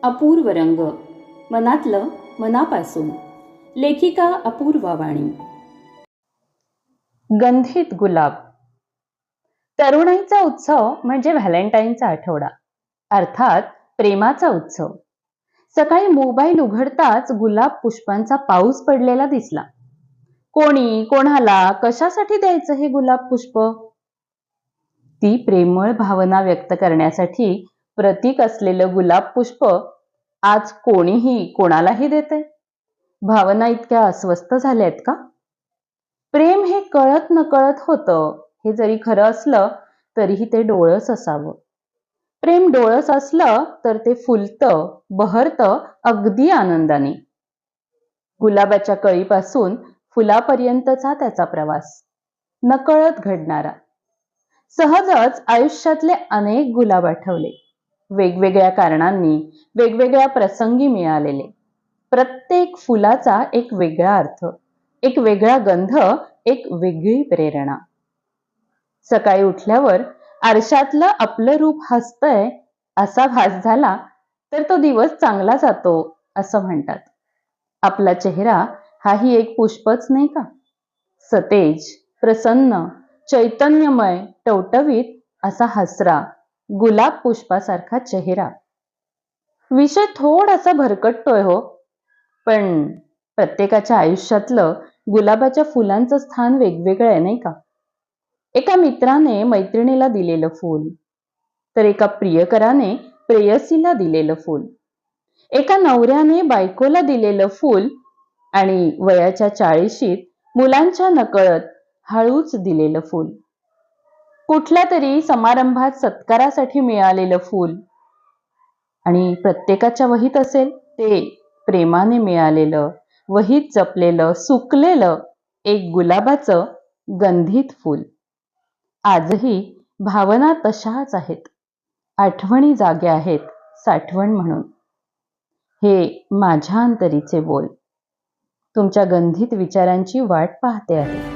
अपूर्व रंग, मनातलं मनापासून. लेखिका अपूर्वा वाणी. गंधित गुलाब. तरुणाईचा उत्सव म्हणजे व्हॅलेंटाईनचा आठवडा, अर्थात प्रेमाचा उत्सव. सकाळी मोबाईल उघडताच गुलाब पुष्पांचा पाऊस पडलेला दिसला. कोणी कोणाला कशासाठी द्यायचं हे गुलाब पुष्प? ती प्रेमळ भावना व्यक्त करण्यासाठी प्रतीक असलेलं गुलाब पुष्प आज कोणीही कोणालाही देते. भावना इतक्या अस्वस्थ झाल्यात का? प्रेम हे कळत नकळत होतं हे जरी खरं असलं तरीही ते डोळस असावं. प्रेम डोळस असलं तर ते फुलतं, बहरतं अगदी आनंदाने. गुलाबाच्या कळीपासून फुलापर्यंतचा त्याचा प्रवास नकळत घडणारा. सहजच आयुष्यातले अनेक गुलाब आठवले, वेगवेगळ्या कारणांनी, वेगवेगळ्या प्रसंगी मिळालेले. प्रत्येक फुलाचा एक वेगळा अर्थ, एक वेगळा गंध, एक वेगळी प्रेरणा. सकाळी उठल्यावर आरशातलं आपलं रूप हसतंय असा भास झाला तर तो दिवस चांगला जातो असं म्हणतात. आपला चेहरा हाही एक पुष्पच नाही का? सतेज, प्रसन्न, चैतन्यमय, टवटवीत असा हसरा गुलाब पुष्पासारखा चेहरा. विषय थोडासा भरकटतोय हो, पण प्रत्येकाच्या आयुष्यातलं गुलाबाच्या फुलांचं स्थान वेगवेगळं आहे नाही का? एका मित्राने मैत्रिणीला दिलेलं फूल, तर एका प्रियकराने प्रेयसीला दिलेलं फूल, एका नवऱ्याने बायकोला दिलेलं फूल, आणि वयाच्या 40शीत मुलांच्या नकळत हळूच दिलेलं फूल, कुठल्या तरी समारंभात सत्कारासाठी मिळालेलं फूल, आणि प्रत्येकाच्या वहीत असेल ते प्रेमाने मिळालेलं, वहीत जपलेलं, सुकलेलं एक गुलाबाचं गंधित फूल. आजही भावना तशाच आहेत, आठवणी जाग्या आहेत साठवण म्हणून. हे माझ्या अंतरीचे बोल तुमच्या गंधित विचारांची वाट पाहते आहे.